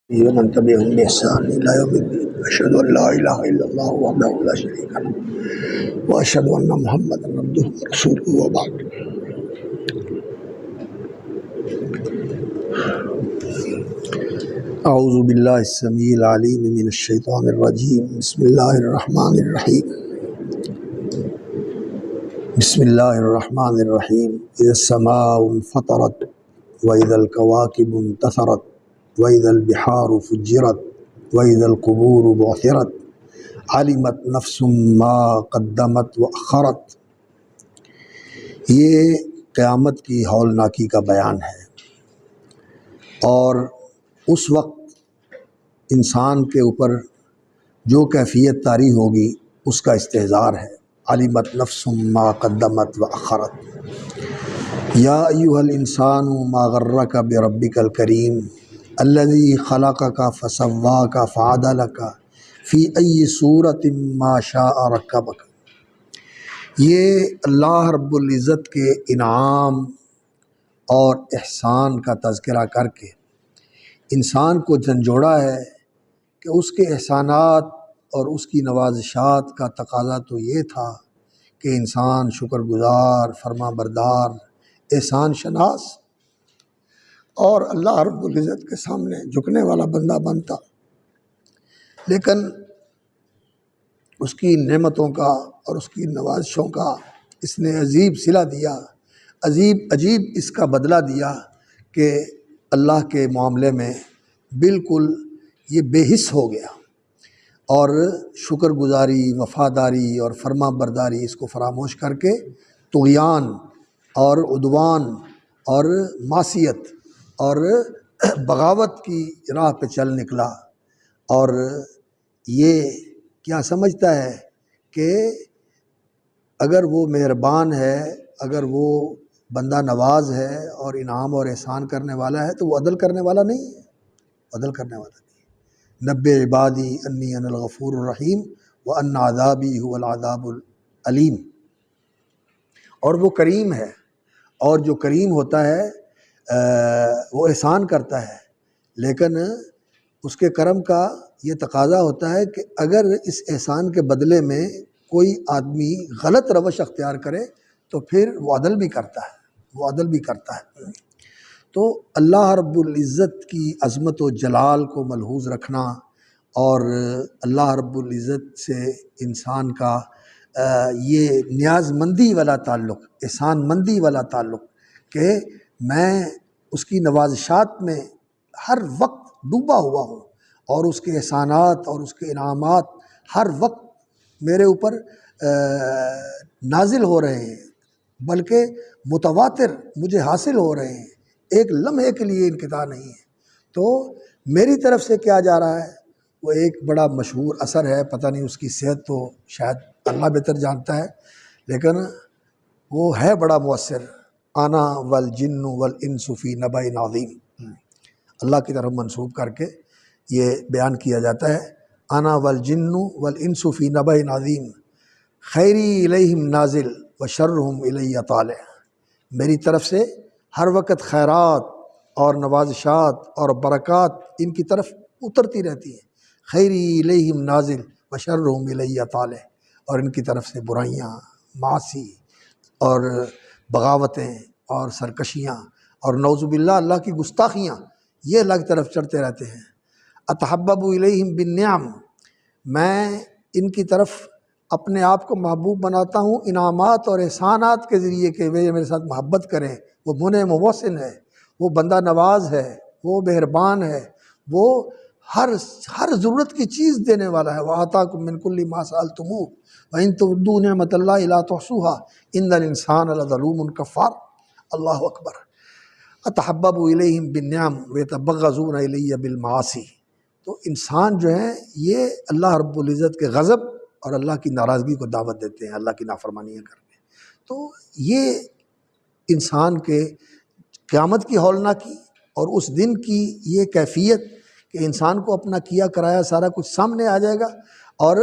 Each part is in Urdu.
ومن تبعهم بإحسان إلى يوم الدين أشهد أن لا إله إلا الله وحده لا شريك له وأشهد أن محمدا عبده ورسوله وبعد أعوذ بالله السميع العليم من الشيطان الرجيم بسم الله الرحمن الرحيم بسم الله الرحمن الرحيم إذا السماء انفطرت وإذا الكواكب انتثرت وإذا البحار فجرت وإذا القبور بعثرت علمت نفس ما قدمت وأخرت۔ یہ قیامت کی ہولناکی کا بیان ہے اور اس وقت انسان کے اوپر جو کیفیت طاری ہوگی اس کا استحضار ہے۔ علمت نفس ما قدمت وأخرت۔ یا ایھا الانسان ما غرک بربک الکریم الذی خلقک فسواک فعدلک فی ای صورت ما شاء رکبک۔ یہ اللہ رب العزت کے انعام اور احسان کا تذکرہ کر کے انسان کو جھنجھوڑا ہے کہ اس کے احسانات اور اس کی نوازشات کا تقاضا تو یہ تھا کہ انسان شکر گزار، فرما بردار، احسان شناس اور اللہ رب العزت کے سامنے جھکنے والا بندہ بنتا، لیکن اس کی نعمتوں کا اور اس کی نوازشوں کا اس نے عجیب صلہ دیا، عجیب اس کا بدلہ دیا کہ اللہ کے معاملے میں بالکل یہ بے حس ہو گیا اور شکر گزاری، وفاداری اور فرما برداری اس کو فراموش کر کے طغیان اور عدوان اور معصیت اور بغاوت کی راہ پہ چل نکلا۔ اور یہ کیا سمجھتا ہے کہ اگر وہ مہربان ہے، اگر وہ بندہ نواز ہے اور انعام اور احسان کرنے والا ہے تو وہ عدل کرنے والا نہیں ہے، عدل کرنے والا نہیں۔ نبئ عبادی انی انا الغفور الرحیم وان عذابی هو العذاب العلیم۔ اور وہ کریم ہے، اور جو کریم ہوتا ہے وہ احسان کرتا ہے، لیکن اس کے کرم کا یہ تقاضا ہوتا ہے کہ اگر اس احسان کے بدلے میں کوئی آدمی غلط روش اختیار کرے تو پھر وہ عدل بھی کرتا ہے، وہ عدل بھی کرتا ہے۔ تو اللہ رب العزت کی عظمت و جلال کو ملحوظ رکھنا اور اللہ رب العزت سے انسان کا یہ نیاز مندی والا تعلق، احسان مندی والا تعلق کہ میں اس کی نوازشات میں ہر وقت ڈوبا ہوا ہوں اور اس کے احسانات اور اس کے انعامات ہر وقت میرے اوپر نازل ہو رہے ہیں، بلکہ متواتر مجھے حاصل ہو رہے ہیں، ایک لمحے کے لیے انقطاع نہیں ہے۔ تو میری طرف سے کیا جا رہا ہے وہ ایک بڑا مشہور اثر ہے، پتہ نہیں اس کی صحت تو شاید اللہ بہتر جانتا ہے، لیکن وہ ہے بڑا مؤثر۔ انا والجن والانس فی نبأ عظیم، اللہ کی طرف منسوب کر کے یہ بیان کیا جاتا ہے۔ انا والجن والانس فی نبأ عظیم خیری الیہم نازل وشرہم الی طالع۔ میری طرف سے ہر وقت خیرات اور نوازشات اور برکات ان کی طرف اترتی رہتی ہیں، خیری الیہم نازل وشرہم الی طالع، اور ان کی طرف سے برائیاں، معاصی اور بغاوتیں اور سرکشیاں اور نعوذ باللہ اللہ کی گستاخیاں یہ الگ طرف چڑھتے رہتے ہیں۔ اتحبب الیہم بالنعم، میں ان کی طرف اپنے آپ کو محبوب بناتا ہوں انعامات اور احسانات کے ذریعے کہ وہ میرے ساتھ محبت کریں۔ وہ منعم و محسن ہے، وہ بندہ نواز ہے، وہ مہربان ہے، وہ ہر ضرورت کی چیز دینے والا ہے۔ وَآتَاكُم مِّن كُلِّ مَا سَأَلْتُمُوهُ وَإِن تُعُدُّوا نِعْمَةَ اللَّهِ لَا تُحْصُوهَا إِنَّ الْإِنسَانَ لَظَلُومٌ كَفَّارٌ۔ اللہ اکبر۔ اتحبب الیہم بالنعم ویتبغضون الی بالمعاصی۔ تو انسان جو ہیں یہ اللہ رب العزت کے غضب اور اللہ کی ناراضگی کو دعوت دیتے ہیں، اللہ کی نافرمانیاں کر کے۔ تو یہ انسان کے قیامت کی ہولناکی اور اس دن کی یہ کیفیت کہ انسان کو اپنا کیا کرایا سارا کچھ سامنے آ جائے گا، اور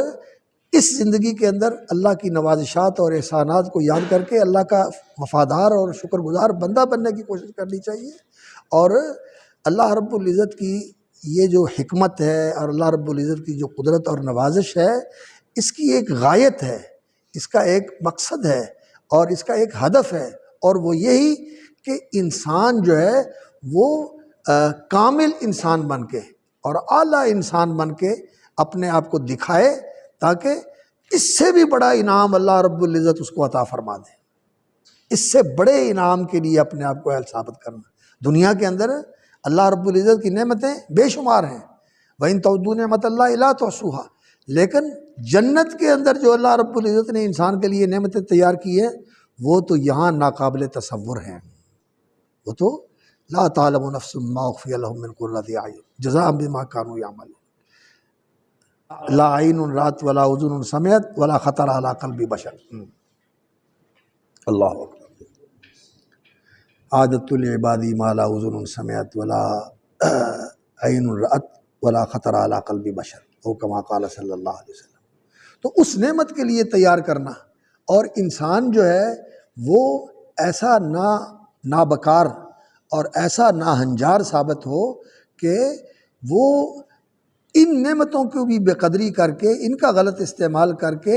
اس زندگی کے اندر اللہ کی نوازشات اور احسانات کو یاد کر کے اللہ کا وفادار اور شکر گزار بندہ بننے کی کوشش کرنی چاہیے، اور اللہ رب العزت کی یہ جو حکمت ہے اور اللہ رب العزت کی جو قدرت اور نوازش ہے، اس کی ایک غایت ہے، اس کا ایک مقصد ہے اور اس کا ایک ہدف ہے، اور وہ یہی کہ انسان جو ہے وہ کامل انسان بن کے اور اعلیٰ انسان بن کے اپنے آپ کو دکھائے، تاکہ اس سے بھی بڑا انعام اللہ رب العزت اس کو عطا فرما دے۔ اس سے بڑے انعام کے لیے اپنے آپ کو اہل ثابت کرنا۔ دنیا کے اندر اللہ رب العزت کی نعمتیں بے شمار ہیں، وَإِن تَعُدُّوا نِعْمَتَ اللَّهِ لَا تُحْصُوهَا، لیکن جنت کے اندر جو اللہ رب العزت نے انسان کے لیے نعمتیں تیار کی ہیں وہ تو یہاں ناقابل تصور ہیں۔ وہ تو لا تعلم نفس ما اخفی لهم من قرۃ اعین جزاء بما كانوا يعملون، لا عین رات ولا اذن سمعت ولا خطر علی قلب بشر۔ اللہ اکبر۔ عادت العبادی ما لا اذن سمعت ولا عین رأت ولا خطر علی قلب بشر، او کما قال صلی اللہ علیہ وسلم۔ تو اس نعمت کے لیے تیار کرنا، اور انسان جو ہے وہ ایسا نابکار اور ایسا ناہنجار ثابت ہو کہ وہ ان نعمتوں کو بھی بے قدری کر کے، ان کا غلط استعمال کر کے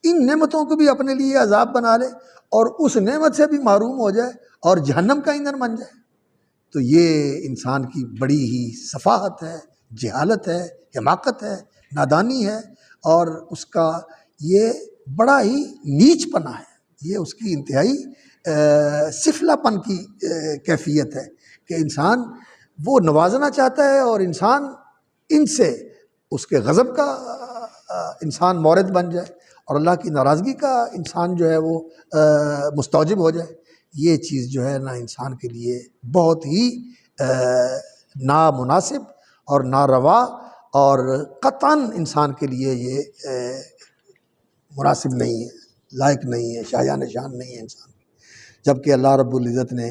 ان نعمتوں کو بھی اپنے لیے عذاب بنا لے اور اس نعمت سے بھی محروم ہو جائے اور جہنم کا ایندھن بن جائے، تو یہ انسان کی بڑی ہی سفاہت ہے، جہالت ہے، حماقت ہے، نادانی ہے، اور اس کا یہ بڑا ہی نیچ پنا ہے، یہ اس کی انتہائی سفلا پن کی کیفیت ہے کہ انسان وہ نوازنا چاہتا ہے اور انسان ان سے اس کے غضب کا انسان مورد بن جائے اور اللہ کی ناراضگی کا انسان جو ہے وہ مستوجب ہو جائے۔ یہ چیز جو ہے نا انسان کے لیے بہت ہی نامناسب اور ناروا، اور قطعاً انسان کے لیے یہ مناسب نہیں ہے، لائق نہیں ہے، شایان شان نہیں ہے انسان، جبکہ اللہ رب العزت نے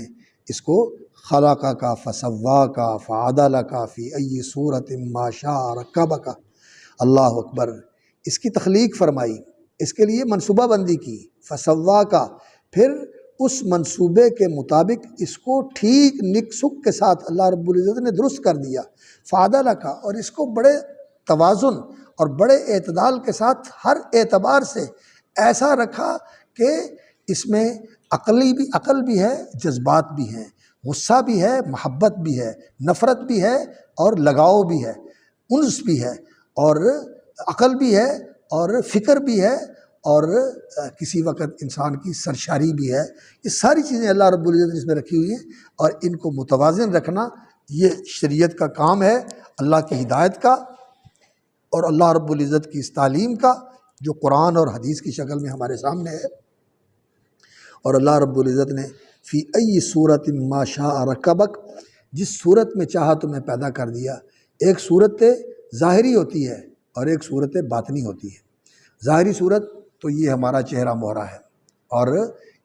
اس کو خلقہ کا فسوا کا فعدل کا فی ای صورت ما شاء رکبک۔ اللہ اکبر۔ اس کی تخلیق فرمائی، اس کے لیے منصوبہ بندی کی، فسوا کا، پھر اس منصوبے کے مطابق اس کو ٹھیک نک سک کے ساتھ اللہ رب العزت نے درست کر دیا، فعدل کا، اور اس کو بڑے توازن اور بڑے اعتدال کے ساتھ ہر اعتبار سے ایسا رکھا کہ اس میں عقل بھی ہے، جذبات بھی ہیں، غصہ بھی ہے، محبت بھی ہے، نفرت بھی ہے، اور لگاؤ بھی ہے، انس بھی ہے، اور عقل بھی ہے، اور فکر بھی ہے، اور کسی وقت انسان کی سرشاری بھی ہے۔ یہ ساری چیزیں اللہ رب العزت نے اس میں رکھی ہوئی ہیں، اور ان کو متوازن رکھنا یہ شریعت کا کام ہے، اللہ کی ہدایت کا اور اللہ رب العزت کی اس تعلیم کا جو قرآن اور حدیث کی شکل میں ہمارے سامنے ہے۔ اور اللہ رب العزت نے فی ای صورت ما شاء رکبک، جس صورت میں چاہا تمہیں پیدا کر دیا۔ ایک صورت ظاہری ہوتی ہے اور ایک صورت باطنی ہوتی ہے۔ ظاہری صورت تو یہ ہمارا چہرہ مہرہ ہے اور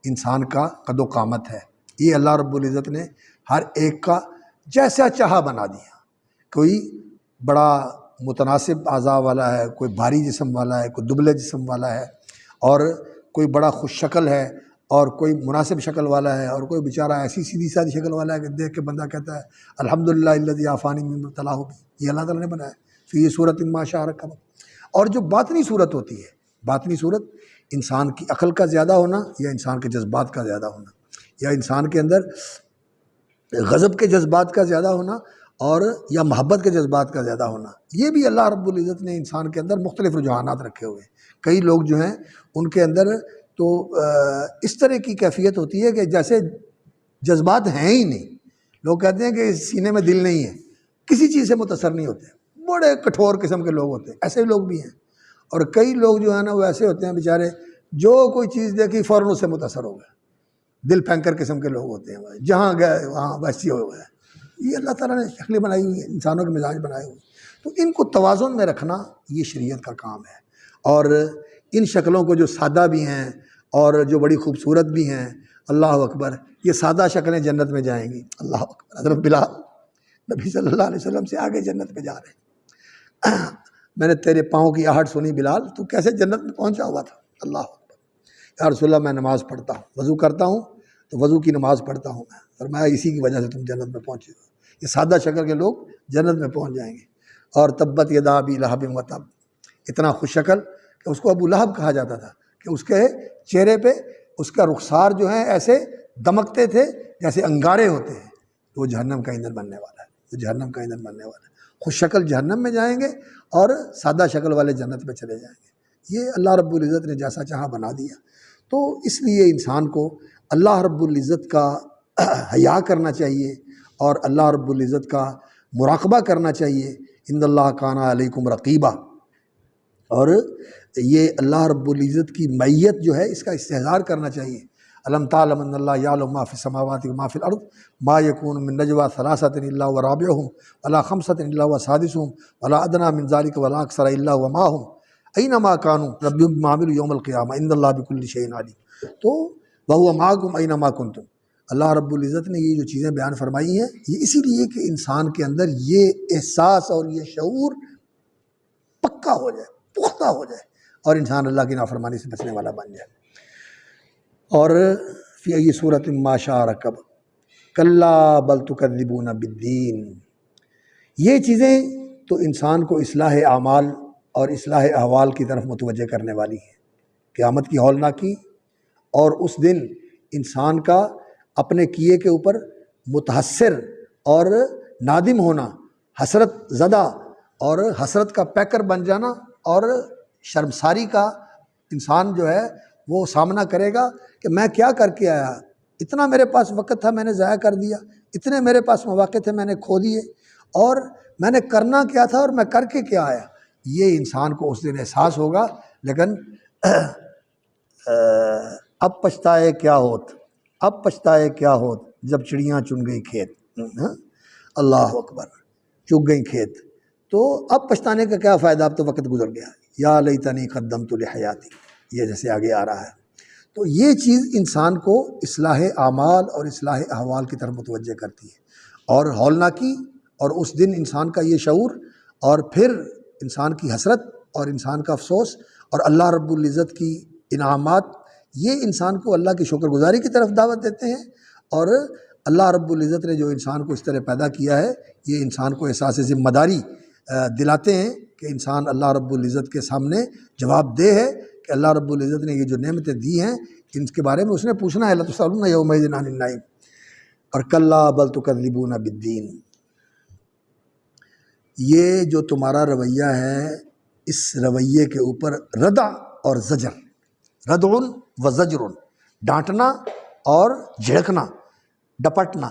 انسان کا قد و قامت ہے، یہ اللہ رب العزت نے ہر ایک کا جیسا چاہا بنا دیا۔ کوئی بڑا متناسب اعضاء والا ہے، کوئی بھاری جسم والا ہے، کوئی دبلے جسم والا ہے، اور کوئی بڑا خوش شکل ہے، اور کوئی مناسب شکل والا ہے، اور کوئی بیچارہ ایسی سیدھی سادھی شکل والا ہے کہ دیکھ کے بندہ کہتا ہے الحمدللہ الذی عافانی مما ابتلاه بہ، یہ اللہ تعالیٰ نے بنایا فی صورت ما شاء رکب۔ اور جو باطنی صورت ہوتی ہے، باطنی صورت انسان کی عقل کا زیادہ ہونا، یا انسان کے جذبات کا زیادہ ہونا، یا انسان کے اندر غضب کے جذبات کا زیادہ ہونا، اور یا محبت کے جذبات کا زیادہ ہونا، یہ بھی اللہ رب العزت نے انسان کے اندر مختلف رجحانات رکھے ہوئے ہیں۔ کئی لوگ جو ہیں ان کے اندر تو اس طرح کی کیفیت ہوتی ہے کہ جیسے جذبات ہیں ہی نہیں، لوگ کہتے ہیں کہ سینے میں دل نہیں ہے، کسی چیز سے متاثر نہیں ہوتے، بڑے کٹھور قسم کے لوگ ہوتے ہیں، ایسے لوگ بھی ہیں۔ اور کئی لوگ جو ہیں نا وہ ایسے ہوتے ہیں بیچارے، جو کوئی چیز دیکھی فوراً اس سے متاثر ہو گئے، دل پھینکر قسم کے لوگ ہوتے ہیں، جہاں گئے وہاں ویسی ہو گئے۔ یہ اللہ تعالیٰ نے شکلیں بنائی ہوئی ہیں، انسانوں کے مزاج بنائے ہوئے ہیں، تو ان کو توازن میں رکھنا یہ شریعت کا کام ہے۔ اور ان شکلوں کو جو سادہ بھی ہیں اور جو بڑی خوبصورت بھی ہیں، اللہ اکبر، یہ سادہ شکلیں جنت میں جائیں گی۔ اللہ اکبر۔ حضرت بلال نبی صلی اللہ علیہ وسلم سے آگے جنت میں جا رہے ہیں۔ میں نے تیرے پاؤں کی آہٹ سنی بلال، تو کیسے جنت میں پہنچا ہوا تھا؟ اللہ اکبر۔ یا رسول اللہ میں نماز پڑھتا ہوں، وضو کرتا ہوں تو وضو کی نماز پڑھتا ہوں میں، فرمایا اسی کی وجہ سے تم جنت میں پہنچے ہو۔ یہ سادہ شکل کے لوگ جنت میں پہنچ جائیں گے۔ اور تبت یدا ابی لہب وتب، اتنا خوش شکل کہ اس کو ابو لہب کہا جاتا تھا، کہ اس کے چہرے پہ اس کا رخسار جو ہے ایسے دمکتے تھے جیسے انگارے ہوتے ہیں، تو وہ جہنم کا ایندھن بننے والا ہے، وہ جہنم کا ایندھن بننے والا ہے۔ خوش شکل جہنم میں جائیں گے اور سادہ شکل والے جنت میں چلے جائیں گے۔ یہ اللہ رب العزت نے جیسا چاہا بنا دیا۔ تو اس لیے انسان کو اللہ رب العزت کا حیا کرنا چاہیے اور اللہ رب العزت کا مراقبہ کرنا چاہیے۔ ان اللہ کان علیکم رقیبہ، اور یہ اللہ رب العزت کی معیت جو ہے اس کا استحضار کرنا چاہیے۔ الم تعلم ان اللہ یعلم ما فی السماوات و ما فی الارض ما یکون من نجوى ثلاثۃ الا هو رابعهم ولا خمسۃ الا هو سادسهم ولا ادنى من ذلك ولا اکثر الا هو معهم اینما كانوا ربهم بما عملوا یوم القیامہ ان اللہ بكل شیء علیم۔ تو وهو معكم اینما کنتم، اللہ رب العزت نے یہ جو چیزیں بیان فرمائی ہیں یہ اسی لیے کہ انسان کے اندر یہ احساس اور یہ شعور پکا ہو جائے، پختہ ہو جائے، اور انسان اللہ کی نافرمانی سے بچنے والا بن جائے۔ اور فی ای صورت ما شاء رکب کلا بل تکذبون بالدین، یہ چیزیں تو انسان کو اصلاح اعمال اور اصلاح احوال کی طرف متوجہ کرنے والی ہیں۔ قیامت کی ہولناکی اور اس دن انسان کا اپنے کیے کے اوپر متحسر اور نادم ہونا، حسرت زدہ اور حسرت کا پیکر بن جانا، اور شرمساری کا انسان جو ہے وہ سامنا کرے گا کہ میں کیا کر کے آیا، اتنا میرے پاس وقت تھا میں نے ضائع کر دیا، اتنے میرے پاس مواقع تھے میں نے کھو دیے، اور میں نے کرنا کیا تھا اور میں کر کے کیا آیا۔ یہ انسان کو اس دن احساس ہوگا۔ لیکن اب پچھتائے کیا ہوت، اب پچھتائے کیا ہوت جب چڑیاں چن گئی کھیت، اللہ اکبر، چگ گئی کھیت، تو اب پچھتانے کا کیا فائدہ، اب تو وقت گزر گیا۔ یا لیتنی قدمت لحیاتی، یہ جیسے آگے آ رہا ہے۔ تو یہ چیز انسان کو اصلاح اعمال اور اصلاح احوال کی طرف متوجہ کرتی ہے، اور ہولناکی اور اس دن انسان کا یہ شعور، اور پھر انسان کی حسرت اور انسان کا افسوس، اور اللہ رب العزت کی انعامات، یہ انسان کو اللہ کی شکر گزاری کی طرف دعوت دیتے ہیں۔ اور اللہ رب العزت نے جو انسان کو اس طرح پیدا کیا ہے، یہ انسان کو احساس ذمہ داری دلاتے ہیں کہ انسان اللہ رب العزت کے سامنے جواب دہ ہے، کہ اللہ رب العزت نے یہ جو نعمتیں دی ہیں ان کے بارے میں اس نے پوچھنا ہے۔ لَتُسْأَلُنَّ يَوْمَئِذٍ عَنِ النَّعِيمِ اور کَلَّا بَلْ تُكَذِّبُونَ بِالدِّينِ، یہ جو تمہارا رویہ ہے، اس رویے کے اوپر ردع اور زجر، ردع و زجر، ڈانٹنا اور جھڑکنا، ڈپٹنا،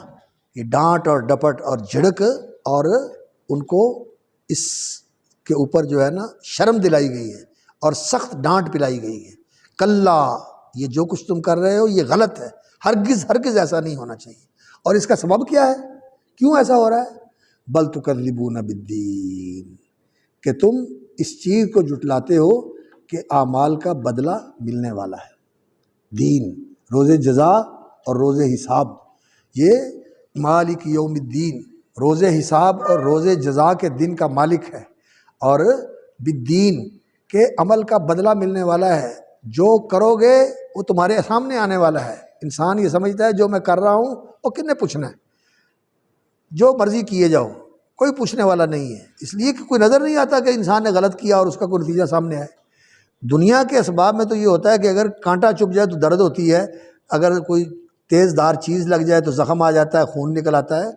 یہ ڈانٹ اور ڈپٹ اور جھڑک، اور ان کو اس کے اوپر جو ہے نا شرم دلائی گئی ہے اور سخت ڈانٹ پلائی گئی ہے۔ کلا، یہ جو کچھ تم کر رہے ہو یہ غلط ہے، ہرگز ہرگز ایسا نہیں ہونا چاہیے۔ اور اس کا سبب کیا ہے، کیوں ایسا ہو رہا ہے؟ بل تکذبون بالدین، کہ تم اس چیز کو جھٹلاتے ہو کہ اعمال کا بدلہ ملنے والا ہے۔ دین، روز جزا اور روز حساب، یہ مالک یوم الدین، روز حساب اور روز جزا کے دن کا مالک ہے، اور بالدین کے عمل کا بدلہ ملنے والا ہے۔ جو کرو گے وہ تمہارے سامنے آنے والا ہے۔ انسان یہ سمجھتا ہے جو میں کر رہا ہوں وہ کن نے پوچھنا ہے، جو مرضی کیے جاؤ، کوئی پوچھنے والا نہیں ہے، اس لیے کہ کوئی نظر نہیں آتا کہ انسان نے غلط کیا اور اس کا کوئی نتیجہ سامنے آئے۔ دنیا کے اسباب میں تو یہ ہوتا ہے کہ اگر کانٹا چبھ جائے تو درد ہوتی ہے، اگر کوئی تیز دار چیز لگ جائے تو زخم آ جاتا ہے، خون نکل آتا ہے،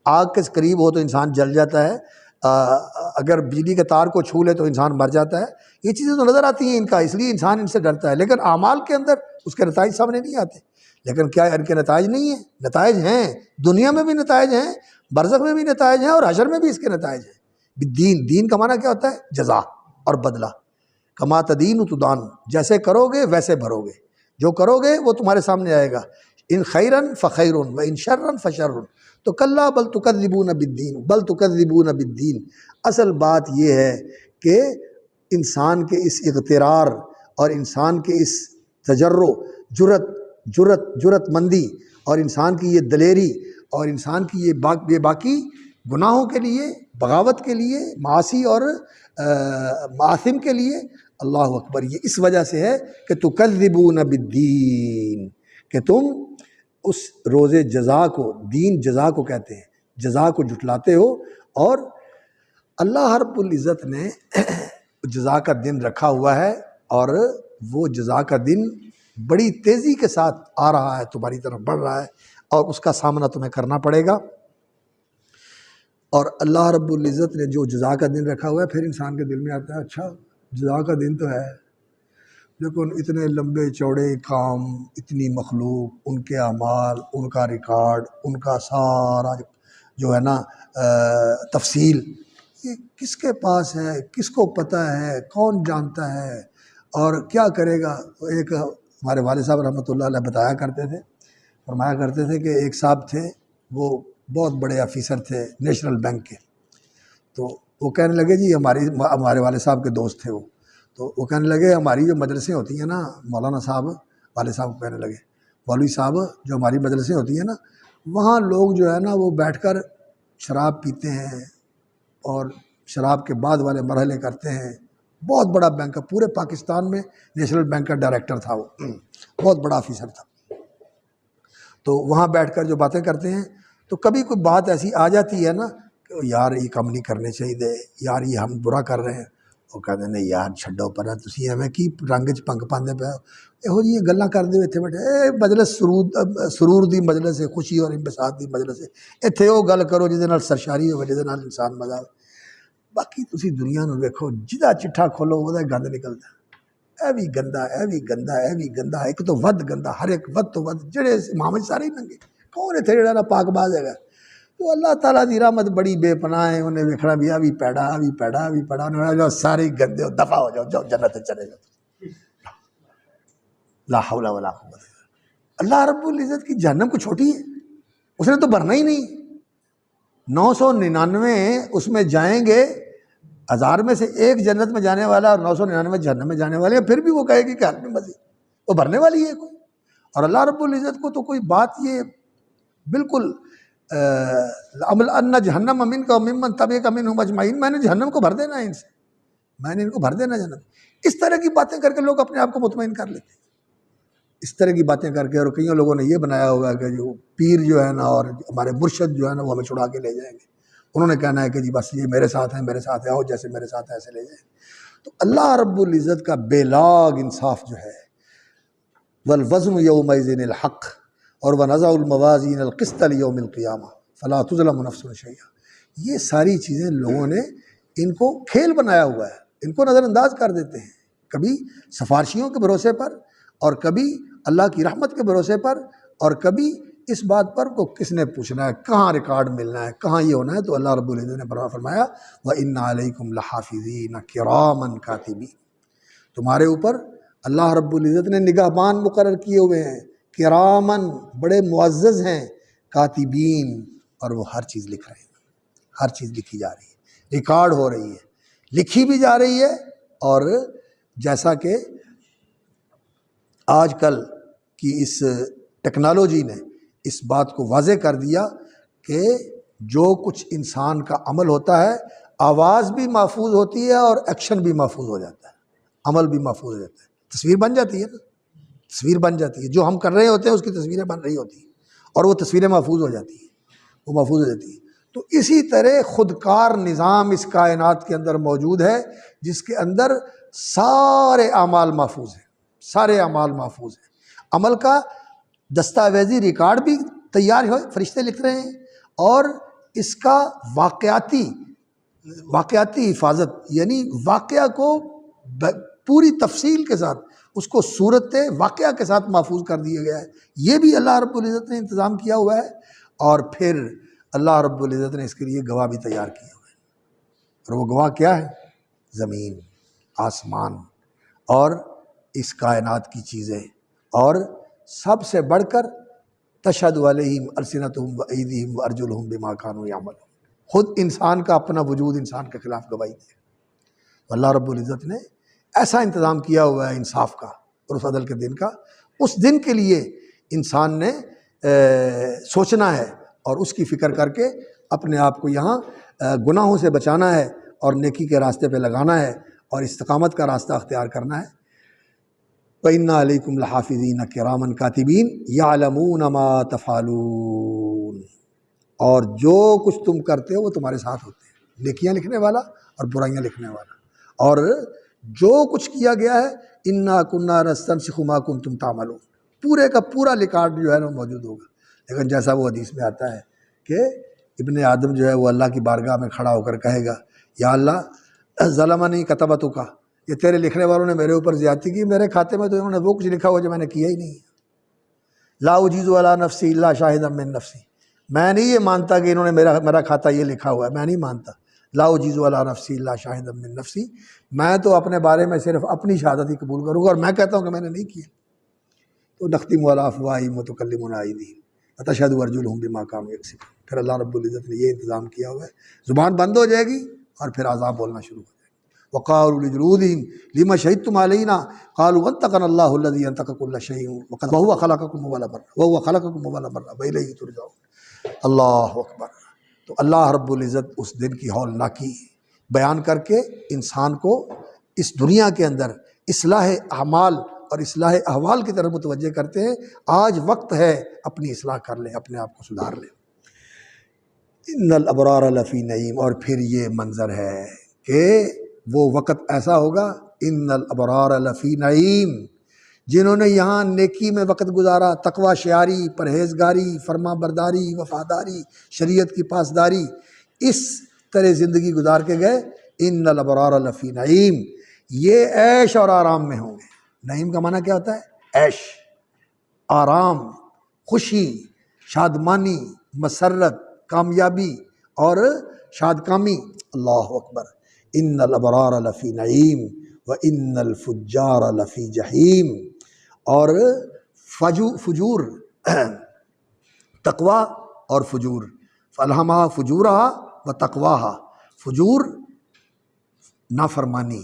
آگ کے قریب ہو تو انسان جل جاتا ہے، اگر بجلی کے تار کو چھو لے تو انسان مر جاتا ہے۔ یہ چیزیں تو نظر آتی ہیں ان کا، اس لیے انسان ان سے ڈرتا ہے، لیکن اعمال کے اندر اس کے نتائج سامنے نہیں آتے۔ لیکن کیا ان کے نتائج نہیں ہیں؟ نتائج ہیں، دنیا میں بھی نتائج ہیں، برزخ میں بھی نتائج ہیں، اور حشر میں بھی اس کے نتائج ہیں۔ بالدین، دین کا معنی کیا ہوتا ہے؟ جزا اور بدلہ۔ کما تدین تدان، جیسے کرو گے ویسے بھرو گے، جو کرو گے وہ تمہارے سامنے آئے گا۔ ان خیرن فخیرن و ان شرن فشرن۔ تو کلا بل تکذبون بالدین، بل تکذبون بالدین، اصل بات یہ ہے کہ انسان کے اس اغترار اور انسان کے اس تجرع، جرت مندی، اور انسان کی یہ دلیری، اور انسان کی یہ بے باکی گناہوں کے لیے، بغاوت کے لیے، معاصی اور معاصم کے لیے، اللہ اکبر، یہ اس وجہ سے ہے کہ تکذبون بالدین، کہ تم اس روز جزا کو، دین جزا کو کہتے ہیں، جزا کو جھٹلاتے ہو، اور اللہ رب العزت نے جزا کا دن رکھا ہوا ہے، اور وہ جزا کا دن بڑی تیزی کے ساتھ آ رہا ہے، تمہاری طرف بڑھ رہا ہے، اور اس کا سامنا تمہیں کرنا پڑے گا۔ اور اللہ رب العزت نے جو جزا کا دن رکھا ہوا ہے، پھر انسان کے دل میں آتا ہے اچھا جزا کا دن تو ہے، لیکن اتنے لمبے چوڑے کام، اتنی مخلوق، ان کے اعمال، ان کا ریکارڈ، ان کا سارا جو ہے نا تفصیل، یہ کس کے پاس ہے، کس کو پتہ ہے، کون جانتا ہے اور کیا کرے گا۔ ایک ہمارے والد صاحب رحمۃ اللہ علیہ بتایا کرتے تھے، فرمایا کرتے تھے کہ ایک صاحب تھے، وہ بہت بڑے آفیسر تھے نیشنل بینک کے، تو وہ کہنے لگے جی ہمارے والد صاحب کے دوست تھے وہ، تو وہ کہنے لگے ہماری جو مدرسیں ہوتی ہیں نا مولانا صاحب، والد صاحب کو کہنے لگے مولوی صاحب جو ہماری مدرسیں ہوتی ہیں نا، وہاں لوگ جو ہے نا وہ بیٹھ کر شراب پیتے ہیں اور شراب کے بعد والے مرحلے کرتے ہیں۔ بہت بڑا بینک ہے، پورے پاکستان میں نیشنل بینک کا ڈائریکٹر تھا وہ، بہت بڑا آفیسر تھا۔ تو وہاں بیٹھ کر جو باتیں کرتے ہیں، تو کبھی کوئی بات ایسی آ جاتی ہے نا کہ یار یہ کم نہیں کرنے چاہیے، یار یہ ہم برا کر رہے ہیں، وہ کہتے ہیں نہیں یار چھڈو پر تسی ایویں کی رنگ چ پنگ پاندے پے یہو جی گلاں کردے اتنے بیٹھے مجلس سرور دی مجلس ہے، خوشی اور انبساط دی مجلس ہے، اتنے وہ گل کرو جہدے نال سرشاری ہوے، جہدے نال انسان مزہ آئے۔ باقی تسی دنیا نو ویکھو، جہدا چٹھا کھولو وہ گند نکلدا ہے، اے بھی گندا، اے بھی گندا، اے بھی گندا، ایک تو ود گندا، ہر ایک ود تو ود، جڑے امام سارے ہی ننگے، کون اتنے جڑا نا پاک باز ہے گا۔ تو اللہ تعالیٰ دی رحمت بڑی بے پناہ ہے، انہیں ویکھنا بھی آ بھی پیڑا، آ بھی پیڑا، آ بھی پیڑا، انہیں جو سارے ہی گندے ہو، دفع ہو جاؤ، جاؤ جنت چلے جاؤ۔ لا حول ولا قوت۔ اللہ رب العزت کی جہنم کو چھوٹی ہے، اس نے تو بھرنا ہی نہیں، 999 اس میں جائیں گے، 1000 میں سے ایک جنت میں جانے والا اور 999 جہنم میں جانے والے ہیں، پھر بھی وہ کہے گی کہ حل میں مزید، وہ بھرنے والی ہے کوئی۔ اور اللہ رب العزت کو تو کوئی بات یہ بالکل عمل ان جہنم امن کا ممن طبع کا منہم اجمعین، میں نے جہنم کو بھر دینا ہے ان سے، میں نے ان کو بھر دینا جہنم۔ اس طرح کی باتیں کر کے لوگ اپنے آپ کو مطمئن کر لیتے ہیں، اس طرح کی باتیں کر کے۔ اور کئیوں لوگوں نے یہ بنایا ہوگا کہ جو پیر جو ہے نا اور ہمارے مرشد جو ہے نا وہ ہمیں چھڑا کے لے جائیں گے، انہوں نے کہنا ہے کہ جی بس یہ میرے ساتھ ہیں، میرے ساتھ آؤ، جیسے میرے ساتھ ایسے لے جائیں۔ تو اللہ رب العزت کا بے لاگ انصاف جو ہے، والوزن یومئذ الحق، اور ونضع الموازین القسط لیوم القیامہ فلا تظلم نفس شیئا، یہ ساری چیزیں لوگوں نے ان کو کھیل بنایا ہوا ہے، ان کو نظر انداز کر دیتے ہیں، کبھی سفارشیوں کے بھروسے پر، اور کبھی اللہ کی رحمت کے بھروسے پر، اور کبھی اس بات پر کو کس نے پوچھنا ہے، کہاں ریکارڈ ملنا ہے، کہاں یہ ہونا ہے۔ تو اللہ رب العزت نے فرمایا وَإِنَّ عَلَيْكُمْ لَحَافِظِينَ كِرَامًا كَاتِبِينَ، تمہارے اوپر اللہ رب العزت نے نگہبان مقرر کیے ہوئے ہیں، کرامن، بڑے معزز ہیں، کاتبین، اور وہ ہر چیز لکھ رہے ہیں، ہر چیز لکھی جا رہی ہے، ریکارڈ ہو رہی ہے، لکھی بھی جا رہی ہے۔ اور جیسا کہ آج کل کی اس ٹیکنالوجی نے اس بات کو واضح کر دیا کہ جو کچھ انسان کا عمل ہوتا ہے، آواز بھی محفوظ ہوتی ہے اور ایکشن بھی محفوظ ہو جاتا ہے، عمل بھی محفوظ ہو جاتا ہے، تصویر بن جاتی ہے نا، تصویر بن جاتی ہے، جو ہم کر رہے ہوتے ہیں اس کی تصویریں بن رہی ہوتی ہیں، اور وہ تصویریں محفوظ ہو جاتی ہیں، وہ محفوظ ہو جاتی ہیں۔ تو اسی طرح خودکار نظام اس کائنات کے اندر موجود ہے، جس کے اندر سارے اعمال محفوظ ہیں، سارے اعمال محفوظ ہیں، عمل کا دستاویزی ریکارڈ بھی تیار ہے، فرشتے لکھ رہے ہیں، اور اس کا واقعاتی حفاظت، یعنی واقعہ کو پوری تفصیل کے ساتھ، اس کو صورت واقعہ کے ساتھ محفوظ کر دیا گیا ہے، یہ بھی اللہ رب العزت نے انتظام کیا ہوا ہے۔ اور پھر اللہ رب العزت نے اس کے لیے گواہ بھی تیار کیا ہوا ہے، اور وہ گواہ کیا ہے؟ زمین، آسمان، اور اس کائنات کی چیزیں، اور سب سے بڑھ کر تشہد علیہم السنتہم وایدیہم وارجلہم بما کانوا یعملون، خود انسان کا اپنا وجود انسان کے خلاف گواہی دے۔ اللہ رب العزت نے ایسا انتظام کیا ہوا ہے انصاف کا اور اس عدل کے دن کا، اس دن کے لیے انسان نے سوچنا ہے اور اس کی فکر کر کے اپنے آپ کو یہاں گناہوں سے بچانا ہے اور نیکی کے راستے پہ لگانا ہے اور استقامت کا راستہ اختیار کرنا ہے۔ وَإِنَّ عَلَيْكُمْ لَحَافِظِينَ كِرَامًا كَاتِبِينَ يَعْلَمُونَ مَا تَفْعَلُونَ، اور جو کچھ تم کرتے ہو وہ تمہارے ساتھ ہوتے ہیں، نیکیاں لکھنے والا اور برائیاں لکھنے والا. اور جو کچھ کیا گیا ہے انا کنا نستنسخ ما کنتم تعملون، پورے کا پورا ریکارڈ جو ہے نا موجود ہوگا. لیکن جیسا وہ حدیث میں آتا ہے کہ ابن آدم جو ہے وہ اللہ کی بارگاہ میں کھڑا ہو کر کہے گا یا اللہ ظلمنی کتبتک، یہ تیرے لکھنے والوں نے میرے اوپر زیادتی کی، میرے کھاتے میں تو انہوں نے وہ کچھ لکھا ہوا جو میں نے کیا ہی نہیں. لا اجیز علی نفسی الا شاہدا من نفسی، میں نہیں یہ مانتا کہ انہوں نے میرا کھاتا یہ لکھا ہوا ہے، میں نہیں مانتا. لا اجیز علی نفسی الا شاہدا من نفسی، میں تو اپنے بارے میں صرف اپنی شہادت ہی قبول کروں گا اور میں کہتا ہوں کہ میں نے نہیں کیا. تو نختم علی افواہہم وتکلمنا ایدیہم وتشہد ارجلہم بما کانوا یکسبون. پھر اللہ رب العزت نے یہ انتظام کیا ہوا ہے، زبان بند ہو جائے گی اور پھر عذاب بولنا شروع ہو جائے گا. وقالوا لجلودہم لم شہدتم علینا قالوا انطقنا اللہ الذی انطق کل شیء وهو خلقکم اول مرہ والیہ ترجعون. اللہ اکبر. تو اللہ رب العزت اس دن کی ہولناکی بیان کر کے انسان کو اس دنیا کے اندر اصلاح اعمال اور اصلاح احوال کی طرف متوجہ کرتے ہیں. آج وقت ہے اپنی اصلاح کر لیں، اپنے آپ کو سدھار لیں. ان الابرار لفی نعیم، اور پھر یہ منظر ہے کہ وہ وقت ایسا ہوگا ان الابرار لفی نعیم، جنہوں نے یہاں نیکی میں وقت گزارا، تقوی شعاری، پرہیزگاری، فرما برداری، وفاداری، شریعت کی پاسداری، اس طرح زندگی گزار کے گئے. ان الابرار لفی نعیم، یہ عیش اور آرام میں ہوں گے. نعیم کا معنی کیا ہوتا ہے؟ عیش، آرام، خوشی، شادمانی، مسرت، کامیابی اور شادکامی. اللہ اکبر. ان الابرار لفی نعیم وان الفجار لفی جحیم. اور فجور تقوی اور فجور، فالہمہا فجورہا و تقواہا. فجور نافرمانی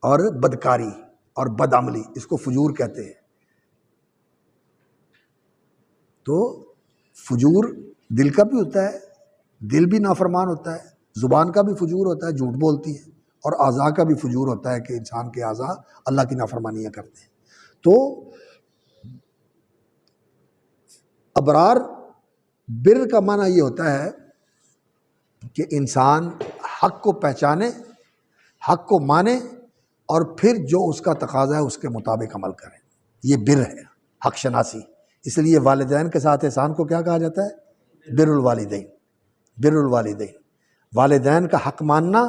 اور بدکاری اور بدعملی، اس کو فجور کہتے ہیں. تو فجور دل کا بھی ہوتا ہے، دل بھی نافرمان ہوتا ہے، زبان کا بھی فجور ہوتا ہے، جھوٹ بولتی ہے، اور اعضاء کا بھی فجور ہوتا ہے کہ انسان کے اعضاء اللہ کی نافرمانیاں کرتے ہیں. تو ابرار، بر کا معنی یہ ہوتا ہے کہ انسان حق کو پہچانے، حق کو مانے اور پھر جو اس کا تقاضا ہے اس کے مطابق عمل کرے. یہ بر ہے، حق شناسی. اس لیے والدین کے ساتھ احسان کو کیا کہا جاتا ہے؟ بر الوالدین. بر الوالدین، والدین کا حق ماننا،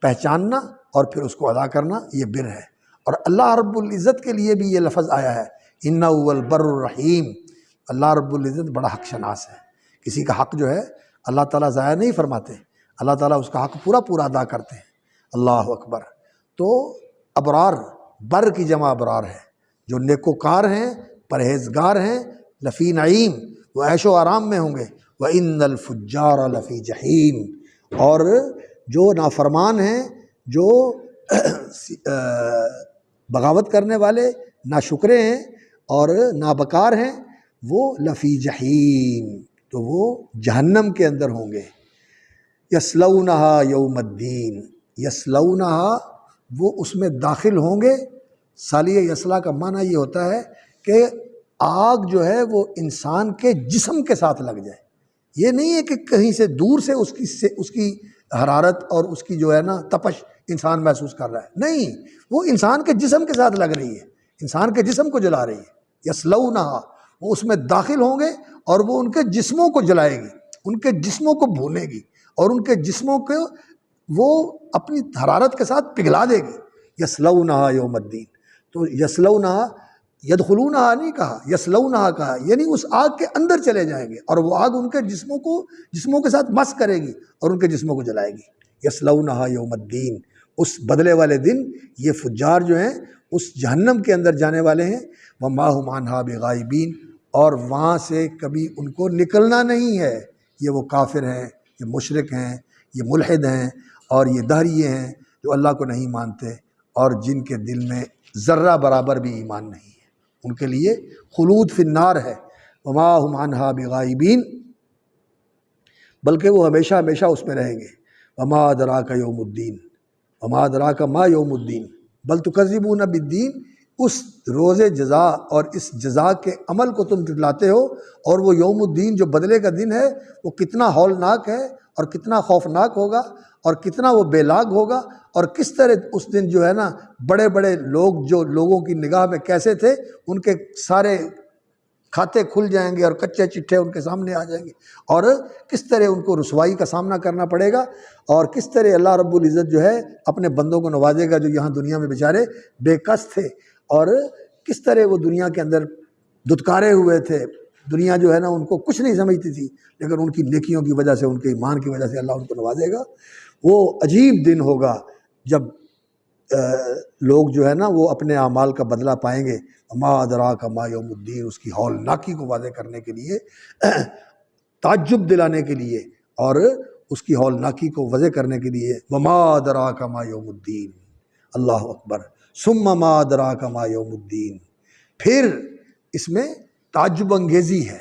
پہچاننا اور پھر اس کو ادا کرنا، یہ بر ہے. اور اللہ رب العزت کے لیے بھی یہ لفظ آیا ہے انہ هو البر الرحیم. اللہ رب العزت بڑا حق شناس ہے. کسی کا حق جو ہے اللہ تعالیٰ ضائع نہیں فرماتے، اللہ تعالیٰ اس کا حق پورا پورا ادا کرتے ہیں. اللہ اکبر. تو ابرار، بر کی جمع ابرار ہے، جو نیکوکار ہیں، پرہیزگار ہیں. لفی نعیم، وہ عیش و آرام میں ہوں گے. وَإِنَّ الْفُجَّارَ لَفِي جَحِيمٍ، اور جو نافرمان ہیں، جو بغاوت کرنے والے، ناشکرے ہیں اور نابکار ہیں، وہ لفی جحیم، تو وہ جہنم کے اندر ہوں گے. یصلونہا یوم الدین، یصلونہا، وہ اس میں داخل ہوں گے. سالیہ یصلا کا معنی یہ ہوتا ہے کہ آگ جو ہے وہ انسان کے جسم کے ساتھ لگ جائے. یہ نہیں ہے کہ کہیں سے دور سے اس کی حرارت اور اس کی جو ہے نا تپش انسان محسوس کر رہا ہے، نہیں، وہ انسان کے جسم کے ساتھ لگ رہی ہے، انسان کے جسم کو جلا رہی ہے. یصلونہا، وہ اس میں داخل ہوں گے اور وہ ان کے جسموں کو جلائے گی، ان کے جسموں کو بھونے گی اور ان کے جسموں کو وہ اپنی حرارت کے ساتھ پگھلا دے گی. یصلونہا یوم الدین. تو یصلونہا، یدخلونہا نہیں کہا، یصلونہا کہا، یعنی اس آگ کے اندر چلے جائیں گے اور وہ آگ ان کے جسموں کے ساتھ مس کرے گی اور ان کے جسموں کو جلائے گی. یصلونہا یوم الدین، اس بدلے والے دن یہ فجار جو ہیں اس جہنم کے اندر جانے والے ہیں. وما هم عنہا بغائبین، اور وہاں سے کبھی ان کو نکلنا نہیں ہے. یہ وہ کافر ہیں، یہ مشرک ہیں، یہ ملحد ہیں اور یہ دہریے ہیں جو اللہ کو نہیں مانتے اور جن کے دل میں ذرہ برابر بھی ایمان نہیں ہے. ان کے لیے خلود فی النار ہے. وما هم عنہا بغائبین، بلکہ وہ ہمیشہ ہمیشہ اس میں رہیں گے. وما ادراک یوم الدین، وما ادراک ما یوم الدین بل تکذبون بالدین. اس روز جزا اور اس جزا کے عمل کو تم جھٹلاتے ہو، اور وہ یوم الدین جو بدلے کا دن ہے وہ کتنا ہولناک ہے اور کتنا خوفناک ہوگا اور کتنا وہ بے لاگ ہوگا، اور کس طرح اس دن جو ہے نا بڑے بڑے لوگ جو لوگوں کی نگاہ میں کیسے تھے، ان کے سارے کھاتے کھل جائیں گے اور کچے چٹھے ان کے سامنے آ جائیں گے، اور کس طرح ان کو رسوائی کا سامنا کرنا پڑے گا، اور کس طرح اللہ رب العزت جو ہے اپنے بندوں کو نوازے گا جو یہاں دنیا میں بیچارے بے کس تھے، اور کس طرح وہ دنیا کے اندر دھتکارے ہوئے تھے۔ دنیا جو ہے نا ان کو کچھ نہیں سمجھتی تھی، لیکن ان کی نیکیوں کی وجہ سے، ان کے ایمان کی وجہ سے اللہ ان کو نوازے گا۔ وہ عجیب دن ہوگا جب لوگ جو ہے نا وہ اپنے اعمال کا بدلہ پائیں گے۔ ما ادراک ما یوم الدین، اس کی ہولناکی کو واضح کرنے کے لیے، تعجب دلانے کے لیے، اور اس کی ہولناکی کو واضح کرنے کے لیے، وما ادراک ما یوم الدین، اللہ اکبر، ثم ما ادراک ما یوم الدین۔ پھر اس میں تعجب انگیزی ہے،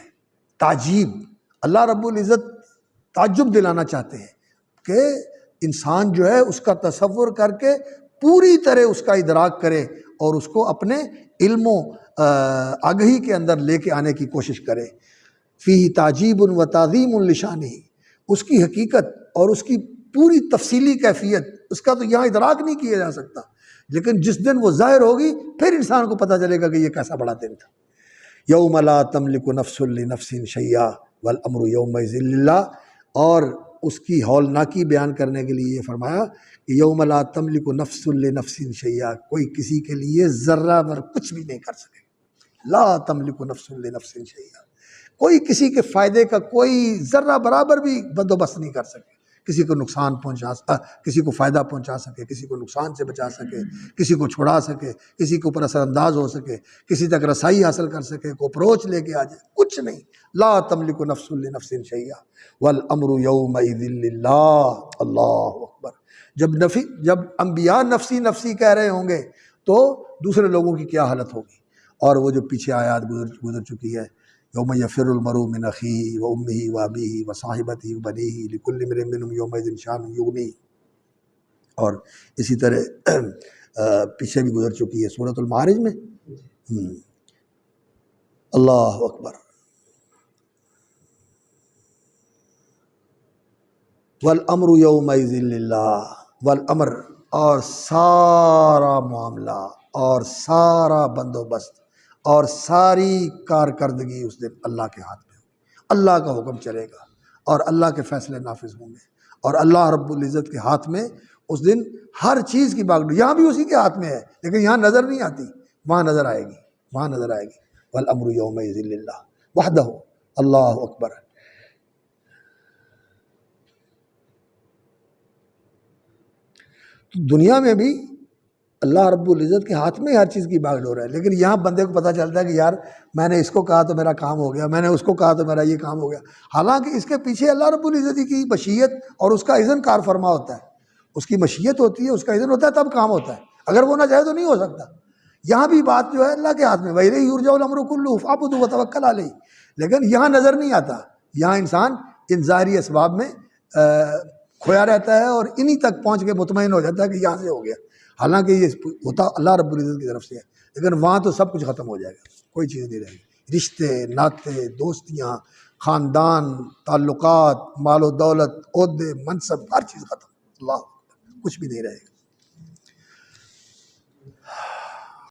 تعجیب۔ اللہ رب العزت تعجب دلانا چاہتے ہیں کہ انسان جو ہے اس کا تصور کر کے پوری طرح اس کا ادراک کرے اور اس کو اپنے علم و آگہی کے اندر لے کے آنے کی کوشش کرے۔ فیہ تعجیب و تعظیم لشانہ، اس کی حقیقت اور اس کی پوری تفصیلی کیفیت اس کا تو یہاں ادراک نہیں کیا جا سکتا، لیکن جس دن وہ ظاہر ہوگی پھر انسان کو پتہ چلے گا کہ یہ کیسا بڑا دن تھا۔ یوم لا تملک نفس لنفس شیئا والامر یومئذ للہ، اور اس کی ہولناکی بیان کرنے کے لیے یہ فرمایا کہ یوم لا تملک نفس لنفس شیئا، کوئی کسی کے لیے ذرہ بھر کچھ بھی نہیں کر سکے، لا تملک نفس لنفس شیئا، کوئی کسی کے فائدے کا کوئی ذرہ برابر بھی بندوبست نہیں کر سکے، کسی کو نقصان کسی کو فائدہ پہنچا سکے، کسی کو نقصان سے بچا سکے، کسی کو چھڑا سکے، کسی کے اوپر اثر انداز ہو سکے، کسی تک رسائی حاصل کر سکے، کو اپروچ لے کے آ جائے، کچھ نہیں۔ لا تملک نفس لنفس شیئا والامر یومئذ للہ، اللہ اکبر۔ جب انبیاء نفسی نفسی کہہ رہے ہوں گے تو دوسرے لوگوں کی کیا حالت ہوگی؟ اور وہ جو پیچھے آیات گزر چکی ہے، یوم یفر المرء من اخیہ وامہ وابیہ وصاحبتہ وبنیہ لکل امرئ منہم یومئذ شأن یغنیہ، اور اسی طرح پیچھے بھی گزر چکی ہے سورۃ المعارج میں۔ اللہ اکبر۔ والامر یومئذ للہ، والامر، اور سارا معاملہ اور سارا بندوبست اور ساری کارکردگی اس دن اللہ کے ہاتھ میں ہوگی، اللہ کا حکم چلے گا اور اللہ کے فیصلے نافذ ہوں گے، اور اللہ رب العزت کے ہاتھ میں اس دن ہر چیز کی باغ، یہاں بھی اسی کے ہاتھ میں ہے لیکن یہاں نظر نہیں آتی، وہاں نظر آئے گی، وہاں نظر آئے گی۔ والامر یومئذ للہ وحدہ، اللہ اکبر۔ دنیا میں بھی اللہ رب العزت کے ہاتھ میں ہر چیز کی باغ ڈور ہے، لیکن یہاں بندے کو پتہ چلتا ہے کہ یار میں نے اس کو کہا تو میرا کام ہو گیا، میں نے اس کو کہا تو میرا یہ کام ہو گیا، حالانکہ اس کے پیچھے اللہ رب العزت کی مشیت اور اس کا اذن کار فرما ہوتا ہے، اس کی مشیت ہوتی ہے، اس کا اذن ہوتا ہے، تب کام ہوتا ہے، اگر وہ نہ چاہے تو نہیں ہو سکتا۔ یہاں بھی بات جو ہے اللہ کے ہاتھ میں، وَإِلَيْهِ يُرْجَعُ الْأَمْرُ كُلُّهُ فَاعْبُدْهُ وَتَوَكَّلْ عَلَيْهِ، لیکن یہاں نظر نہیں آتا، یہاں انسان ان ظاہری اسباب میں کھویا رہتا ہے اور انہی تک پہنچ کے مطمئن ہو جاتا ہے کہ یہاں سے ہو گیا، حالانکہ یہ ہوتا اللہ رب العزت کی طرف سے ہے، لیکن وہاں تو سب کچھ ختم ہو جائے گا، کوئی چیز نہیں رہے گی، رشتے ناطے دوستیاں خاندان تعلقات مال و دولت عہدے منصب ہر چیز ختم، اللہ کچھ بھی نہیں رہے گا۔